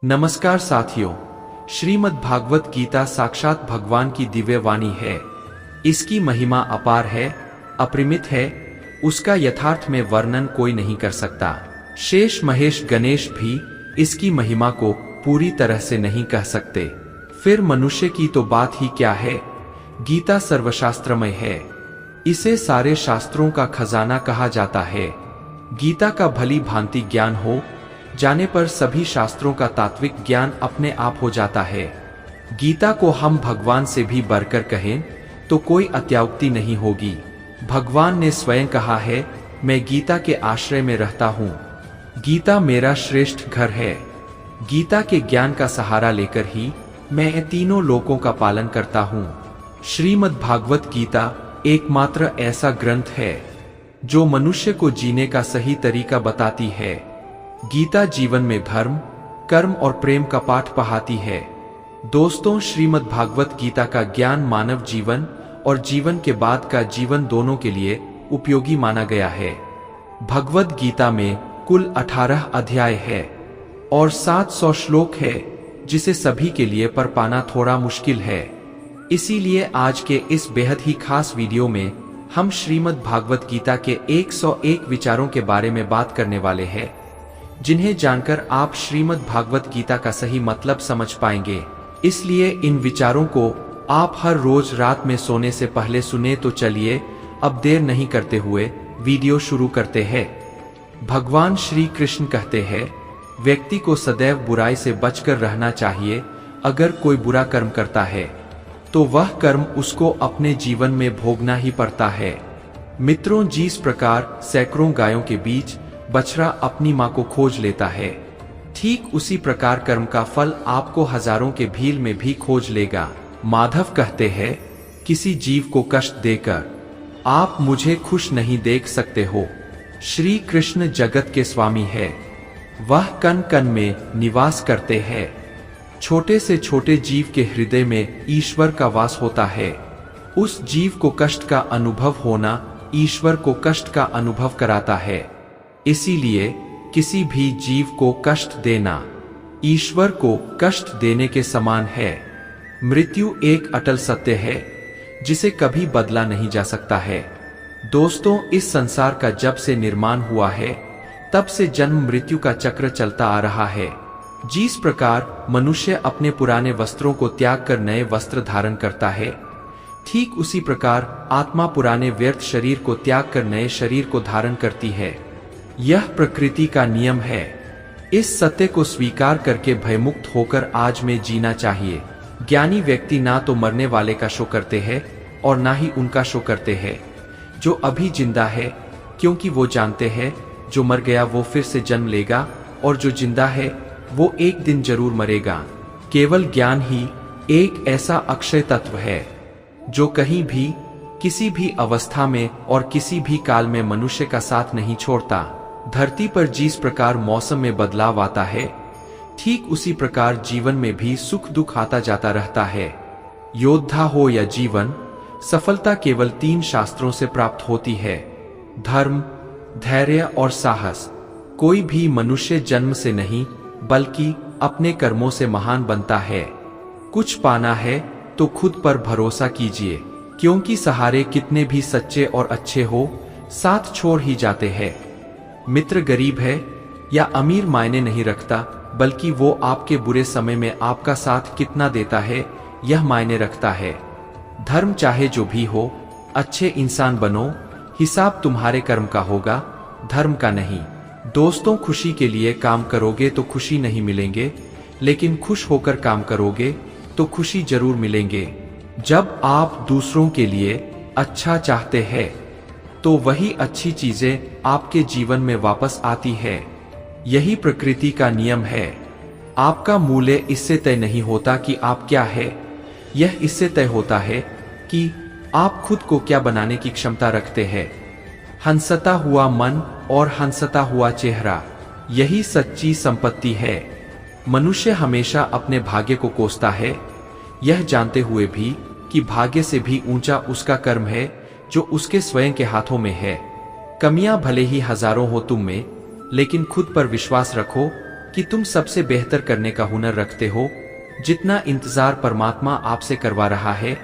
नमस्कार साथियों, श्रीमद् भागवत गीता साक्षात भगवान की दिव्य वाणी है। इसकी महिमा अपार है, अपरिमित है, उसका यथार्थ में वर्णन कोई नहीं कर सकता। शेष महेश गणेश भी इसकी महिमा को पूरी तरह से नहीं कह सकते। फिर मनुष्य की तो बात ही क्या है। गीता सर्वशास्त्रमय है, इसे सारे शास्त्रों का खजाना कहा जाता है। गीता का भली भांति ज्ञान हो जाने पर सभी शास्त्रों का तात्विक ज्ञान अपने आप हो जाता है। गीता को हम भगवान से भी बढ़कर कहें तो कोई अत्याउक्ति नहीं होगी। भगवान ने स्वयं कहा है, मैं गीता के आश्रय में रहता हूँ। गीता मेरा श्रेष्ठ घर है। गीता के ज्ञान का सहारा लेकर ही मैं तीनों लोकों का पालन करता हूँ। श्रीमद् भागवत गीता एकमात्र ऐसा ग्रंथ है जो मनुष्य को जीने का सही तरीका बताती है। गीता जीवन में धर्म, कर्म और प्रेम का पाठ पढ़ाती है। दोस्तों, श्रीमद् भागवत गीता का ज्ञान मानव जीवन और जीवन के बाद का जीवन दोनों के लिए उपयोगी माना गया है। भगवद गीता में कुल 18 अध्याय है और 700 श्लोक है, जिसे सभी के लिए पढ़ पाना थोड़ा मुश्किल है। इसीलिए आज के इस बेहद ही खास वीडियो में हम श्रीमद् भागवत गीता के 101 विचारों के बारे में बात करने वाले हैं, जिन्हें जानकर आप श्रीमद् भागवत गीता का सही मतलब समझ पाएंगे। इसलिए इन विचारों को आप हर रोज रात में सोने से पहले सुने। तो चलिए अब देर नहीं करते हुए वीडियो शुरू करते हैं। भगवान श्री कृष्ण कहते हैं, व्यक्ति को सदैव बुराई से बचकर रहना चाहिए। अगर कोई बुरा कर्म करता है तो वह कर्म उसको अपने जीवन में भोगना ही पड़ता है। मित्रों, जिस प्रकार सैकड़ों गायों के बीच बछड़ा अपनी मां को खोज लेता है, ठीक उसी प्रकार कर्म का फल आपको हजारों के भीड़ में भी खोज लेगा। माधव कहते हैं, किसी जीव को कष्ट देकर आप मुझे खुश नहीं देख सकते हो। श्री कृष्ण जगत के स्वामी है, वह कण कण में निवास करते हैं। छोटे से छोटे जीव के हृदय में ईश्वर का वास होता है। उस जीव को कष्ट का अनुभव होना ईश्वर को कष्ट का अनुभव कराता है। इसीलिए किसी भी जीव को कष्ट देना ईश्वर को कष्ट देने के समान है। मृत्यु एक अटल सत्य है, जिसे कभी बदला नहीं जा सकता है। दोस्तों, इस संसार का जब से निर्माण हुआ है, तब से जन्म मृत्यु का चक्र चलता आ रहा है। जिस प्रकार मनुष्य अपने पुराने वस्त्रों को त्याग कर नए वस्त्र धारण करता है, ठीक उसी प्रकार आत्मा पुराने व्यर्थ शरीर को त्याग कर नए शरीर को धारण करती है। यह प्रकृति का नियम है। इस सत्य को स्वीकार करके भयमुक्त होकर आज में जीना चाहिए। ज्ञानी व्यक्ति ना तो मरने वाले का शोक करते हैं और ना ही उनका शोक करते हैं जो अभी जिंदा है, क्योंकि वो जानते हैं जो मर गया वो फिर से जन्म लेगा और जो जिंदा है वो एक दिन जरूर मरेगा। केवल ज्ञान ही एक ऐसा अक्षय तत्व है जो कहीं भी, किसी भी अवस्था में और किसी भी काल में मनुष्य का साथ नहीं छोड़ता। धरती पर जिस प्रकार मौसम में बदलाव आता है, ठीक उसी प्रकार जीवन में भी सुख दुख आता जाता रहता है। योद्धा हो या जीवन, सफलता केवल 3 शास्त्रों से प्राप्त होती है: धर्म, धैर्य और साहस। कोई भी मनुष्य जन्म से नहीं बल्कि अपने कर्मों से महान बनता है। कुछ पाना है तो खुद पर भरोसा कीजिए, क्योंकि सहारे कितने भी सच्चे और अच्छे हो, साथ छोड़ ही जाते हैं। मित्र गरीब है या अमीर मायने नहीं रखता, बल्कि वो आपके बुरे समय में आपका साथ कितना देता है यह मायने रखता है। धर्म चाहे जो भी हो, अच्छे इंसान बनो, हिसाब तुम्हारे कर्म का होगा, धर्म का नहीं। दोस्तों, खुशी के लिए काम करोगे तो खुशी नहीं मिलेंगे, लेकिन खुश होकर काम करोगे तो खुशी जरूर मिलेंगे। जब आप दूसरों के लिए अच्छा चाहते हैं तो वही अच्छी चीजें आपके जीवन में वापस आती है। यही प्रकृति का नियम है। आपका मूल्य इससे तय नहीं होता कि आप क्या है, यह इससे तय होता है कि आप खुद को क्या बनाने की क्षमता रखते हैं। हंसता हुआ मन और हंसता हुआ चेहरा, यही सच्ची संपत्ति है। मनुष्य हमेशा अपने भाग्य को कोसता है, यह जानते हुए भी कि भाग्य से भी ऊंचा उसका कर्म है जो उसके स्वयं के हाथों में है। कमियां भले ही हजारों हो तुम में, लेकिन खुद पर विश्वास रखो कि तुम सबसे बेहतर करने का हुनर रखते हो। जितना इंतजार परमात्मा आपसे करवा रहा है,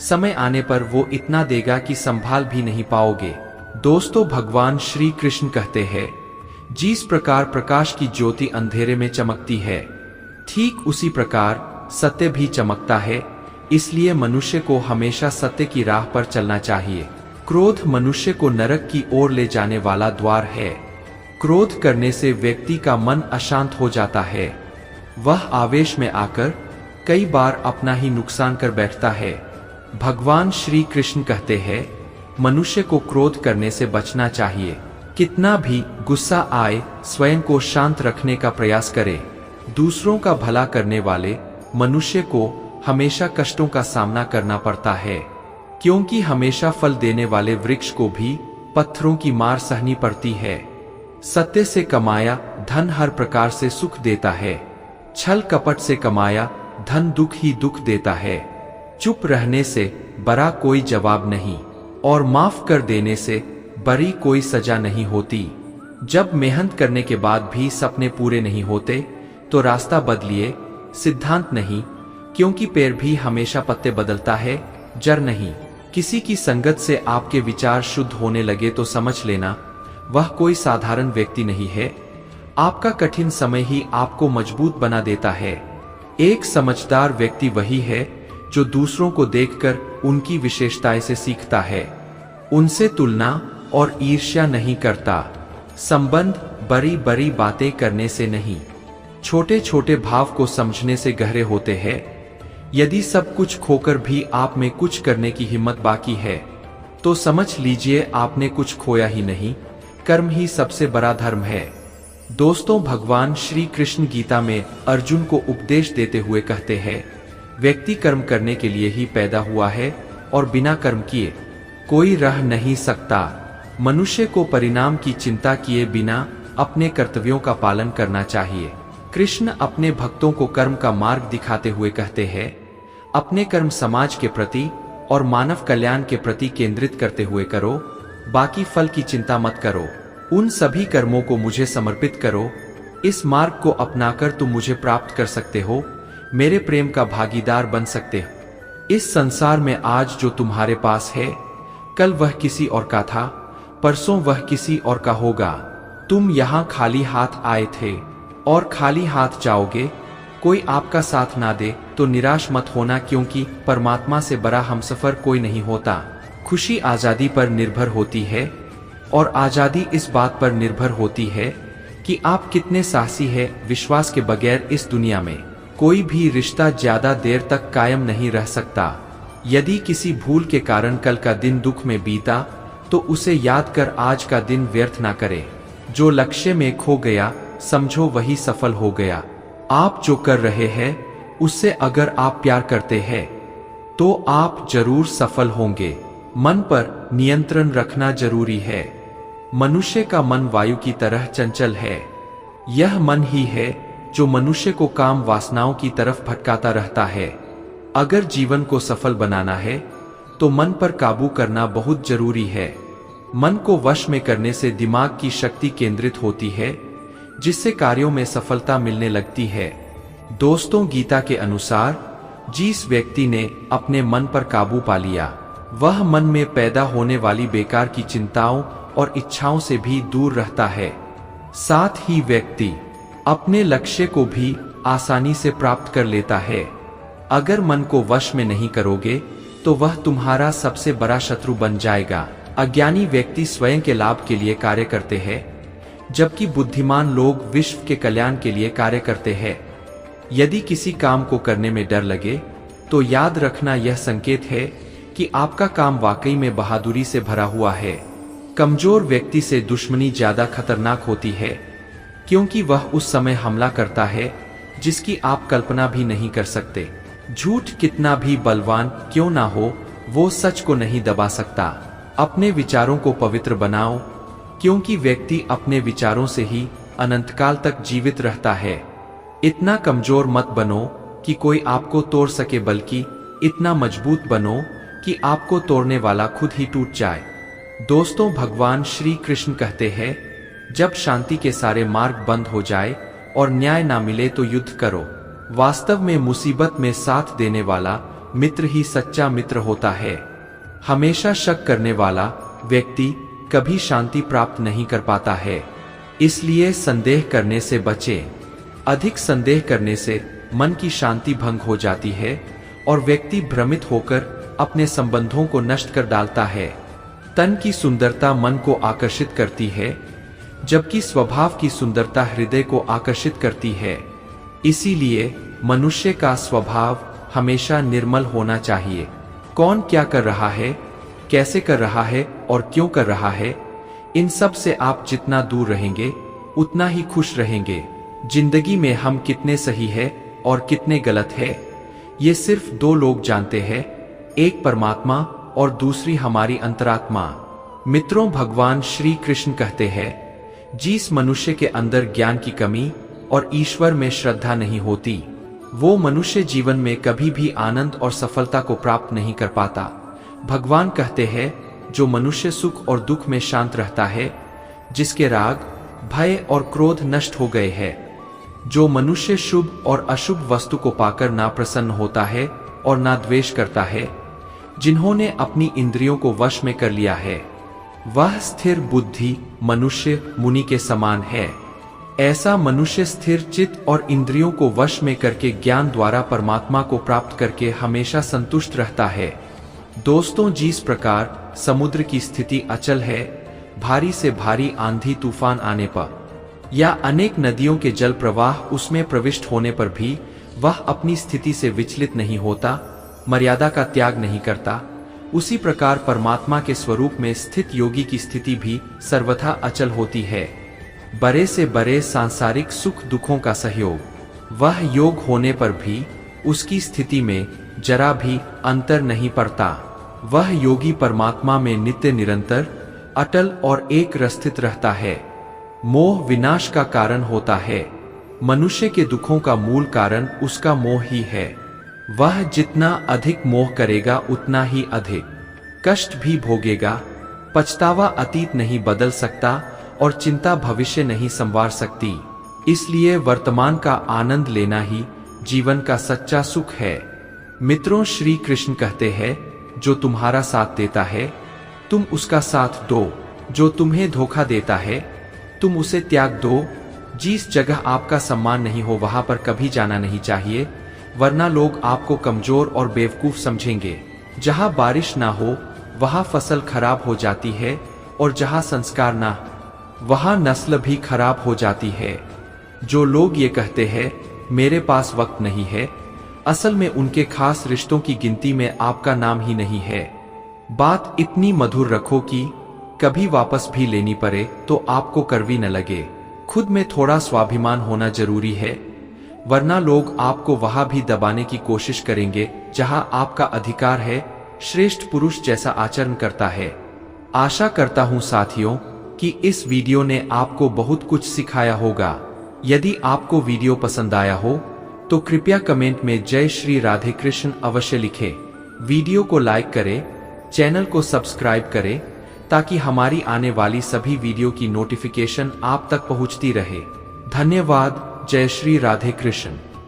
समय आने पर वो इतना देगा कि संभाल भी नहीं पाओगे। दोस्तों, भगवान श्री कृष्ण कहते हैं, जिस प्रकार प्रकाश की ज्योति अंधेरे में चमकती है, ठीक उसी प्रकार सत्य भी चमकता है। इसलिए मनुष्य को हमेशा सत्य की राह पर चलना चाहिए। क्रोध मनुष्य को नरक की ओर ले जाने वाला द्वार है। क्रोध करने से व्यक्ति का मन अशांत हो जाता है। वह आवेश में आकर कई बार अपना ही नुकसान कर बैठता है। भगवान श्री कृष्ण कहते हैं, मनुष्य को क्रोध करने से बचना चाहिए। कितना भी गुस्सा आए, स्वयं को शांत रखने का प्रयास करे। दूसरों का भला करने वाले मनुष्य को हमेशा कष्टों का सामना करना पड़ता है, क्योंकि हमेशा फल देने वाले वृक्ष को भी पत्थरों की मार सहनी पड़ती है। सत्य से कमाया धन हर प्रकार से सुख देता है। छल कपट से कमाया धन दुख ही दुख देता है। चुप रहने से बड़ा कोई जवाब नहीं, और माफ कर देने से बड़ी कोई सजा नहीं होती। जब मेहनत करने के बाद भी सपने पूरे नहीं होते, तो रास्ता बदलिए, सिद्धांत नहीं, क्योंकि पेड़ भी हमेशा पत्ते बदलता है, जड़ नहीं। किसी की संगत से आपके विचार शुद्ध होने लगे तो समझ लेना वह कोई साधारण व्यक्ति नहीं है। आपका कठिन समय ही आपको मजबूत बना देता है। एक समझदार व्यक्ति वही है जो दूसरों को देखकर उनकी विशेषताएं से सीखता है, उनसे तुलना और ईर्ष्या नहीं करता। संबंध बड़ी बड़ी बातें करने से नहीं, छोटे छोटे भाव को समझने से गहरे होते हैं। यदि सब कुछ खोकर भी आप में कुछ करने की हिम्मत बाकी है, तो समझ लीजिए आपने कुछ खोया ही नहीं। कर्म ही सबसे बड़ा धर्म है। दोस्तों, भगवान श्री कृष्ण गीता में अर्जुन को उपदेश देते हुए कहते हैं, व्यक्ति कर्म करने के लिए ही पैदा हुआ है और बिना कर्म किए कोई रह नहीं सकता। मनुष्य को परिणाम की चिंता किए बिना अपने कर्तव्यों का पालन करना चाहिए। कृष्ण अपने भक्तों को कर्म का मार्ग दिखाते हुए कहते हैं, अपने कर्म समाज के प्रति और मानव कल्याण के प्रति केंद्रित करते हुए करो, बाकी फल की चिंता मत करो। उन सभी कर्मों को मुझे समर्पित करो। इस मार्ग को अपनाकर तुम मुझे प्राप्त कर सकते हो, मेरे प्रेम का भागीदार बन सकते हो। इस संसार में आज जो तुम्हारे पास है, कल वह किसी और का था, परसों वह किसी और का होगा। तुम यहाँ खाली हाथ आए थे और खाली हाथ जाओगे। कोई आपका साथ ना दे तो निराश मत होना, क्योंकि परमात्मा से बड़ा हमसफर कोई नहीं होता। खुशी आजादी पर निर्भर होती है, और आजादी इस बात पर निर्भर होती है कि आप कितने साहसी हैं। विश्वास के बगैर इस दुनिया में कोई भी रिश्ता ज्यादा देर तक कायम नहीं रह सकता। यदि किसी भूल के कारण कल का दिन दुख में बीता, तो उसे याद कर आज का दिन व्यर्थ ना करे। जो लक्ष्य में खो गया, समझो वही सफल हो गया। आप जो कर रहे हैं, उससे अगर आप प्यार करते हैं, तो आप जरूर सफल होंगे। मन पर नियंत्रण रखना जरूरी है। मनुष्य का मन वायु की तरह चंचल है। यह मन ही है जो मनुष्य को काम वासनाओं की तरफ भटकाता रहता है। अगर जीवन को सफल बनाना है, तो मन पर काबू करना बहुत जरूरी है। मन को वश में करने से दिमाग की शक्ति केंद्रित होती है, जिससे कार्यों में सफलता मिलने लगती है। दोस्तों, गीता के अनुसार जिस व्यक्ति ने अपने मन पर काबू पा लिया, वह मन में पैदा होने वाली बेकार की चिंताओं और इच्छाओं से भी दूर रहता है। साथ ही व्यक्ति अपने लक्ष्य को भी आसानी से प्राप्त कर लेता है। अगर मन को वश में नहीं करोगे, तो वह तुम्हारा सबसे बड़ा शत्रु बन जाएगा। अज्ञानी व्यक्ति स्वयं के लाभ के लिए कार्य करते हैं, जबकि बुद्धिमान लोग विश्व के कल्याण के लिए कार्य करते हैं। यदि किसी काम को करने में डर लगे, तो याद रखना यह संकेत है कि आपका काम वाकई में बहादुरी से भरा हुआ है। कमजोर व्यक्ति से दुश्मनी ज्यादा खतरनाक होती है, क्योंकि वह उस समय हमला करता है जिसकी आप कल्पना भी नहीं कर सकते। झूठ कितना भी बलवान क्यों ना हो, वो सच को नहीं दबा सकता। अपने विचारों को पवित्र बनाओ, क्योंकि व्यक्ति अपने विचारों से ही अनंतकाल तक जीवित रहता है। इतना कमजोर मत बनो कि कोई आपको तोड़ सके, बल्कि इतना मजबूत बनो कि आपको तोड़ने वाला खुद ही टूट जाए। दोस्तों, भगवान श्री कृष्ण कहते हैं, जब शांति के सारे मार्ग बंद हो जाए, और न्याय ना मिले तो युद्ध करो। वास्तव में मुसीबत में साथ देने वाला मित्र ही सच्चा मित्र होता है। हमेशा शक करने वाला व्यक्ति कभी शांति प्राप्त नहीं कर पाता है। इसलिए संदेह करने से बचें। अधिक संदेह करने से मन की शांति भंग हो जाती है और व्यक्ति भ्रमित होकर अपने संबंधों को नष्ट कर डालता है। तन की सुंदरता मन को आकर्षित करती है, जबकि स्वभाव की सुंदरता हृदय को आकर्षित करती है। इसीलिए मनुष्य का स्वभाव हमेशा निर्मल होना चाहिए। कौन क्या कर रहा है, कैसे कर रहा है और क्यों कर रहा है, इन सब से आप जितना दूर रहेंगे उतना ही खुश रहेंगे। जिंदगी में हम कितने सही है और कितने गलत है, ये सिर्फ दो लोग जानते हैं, एक परमात्मा और दूसरी हमारी अंतरात्मा। मित्रों, भगवान श्री कृष्ण कहते हैं, जिस मनुष्य के अंदर ज्ञान की कमी और ईश्वर में श्रद्धा नहीं होती, वो मनुष्य जीवन में कभी भी आनंद और सफलता को प्राप्त नहीं कर पाता। भगवान कहते हैं, जो मनुष्य सुख और दुख में शांत रहता है, जिसके राग, भय और क्रोध नष्ट हो गए हैं, जो मनुष्य शुभ और अशुभ वस्तु को पाकर ना प्रसन्न होता है और ना द्वेष करता है, जिन्होंने अपनी इंद्रियों को वश में कर लिया है, वह स्थिर बुद्धि मनुष्य मुनि के समान है। ऐसा मनुष्य स्थिर चित्त और इंद्रियों को वश में करके ज्ञान द्वारा परमात्मा को प्राप्त करके हमेशा संतुष्ट रहता है। दोस्तों, जिस प्रकार समुद्र की स्थिति अचल है, भारी से भारी आंधी तूफान आने पर या अनेक नदियों के जल प्रवाह उसमें प्रविष्ट होने पर भी वह अपनी स्थिति से विचलित नहीं होता, मर्यादा का त्याग नहीं करता, उसी प्रकार परमात्मा के स्वरूप में स्थित योगी की स्थिति भी सर्वथा अचल होती है। बड़े से बड़े सांसारिक सुख दुखों का सहयोग, वह योग होने पर भी उसकी स्थिति में जरा भी अंतर नहीं पड़ता। वह योगी परमात्मा में नित्य निरंतर अटल और एक रस्थित रहता है। मोह विनाश का कारण होता है। मनुष्य के दुखों का मूल कारण उसका मोह ही है। वह जितना अधिक मोह करेगा उतना ही अधिक कष्ट भी भोगेगा। पछतावा अतीत नहीं बदल सकता और चिंता भविष्य नहीं संवार सकती। इसलिए वर्तमान का आनंद लेना ही जीवन का सच्चा सुख है। मित्रों, श्री कृष्ण कहते हैं, जो तुम्हारा साथ देता है तुम उसका साथ दो, जो तुम्हें धोखा देता है तुम उसे त्याग दो। जिस जगह आपका सम्मान नहीं हो वहां पर कभी जाना नहीं चाहिए, वरना लोग आपको कमजोर और बेवकूफ समझेंगे। जहां बारिश ना हो वहां फसल खराब हो जाती है और जहां संस्कार ना वहां नस्ल भी खराब हो जाती है। जो लोग ये कहते हैं मेरे पास वक्त नहीं है, असल में उनके खास रिश्तों की गिनती में आपका नाम ही नहीं है। बात इतनी मधुर रखो कि कभी वापस भी लेनी पड़े तो आपको कड़वी न लगे। खुद में थोड़ा स्वाभिमान होना जरूरी है, वरना लोग आपको वहां भी दबाने की कोशिश करेंगे जहां आपका अधिकार है। श्रेष्ठ पुरुष जैसा आचरण करता है। आशा करता हूं साथियों कि इस वीडियो ने आपको बहुत कुछ सिखाया होगा। यदि आपको वीडियो पसंद आया हो तो कृपया कमेंट में जय श्री राधे कृष्ण अवश्य लिखें। वीडियो को लाइक करें, चैनल को सब्सक्राइब करें ताकि हमारी आने वाली सभी वीडियो की नोटिफिकेशन आप तक पहुंचती रहे। धन्यवाद। जय श्री राधे कृष्ण।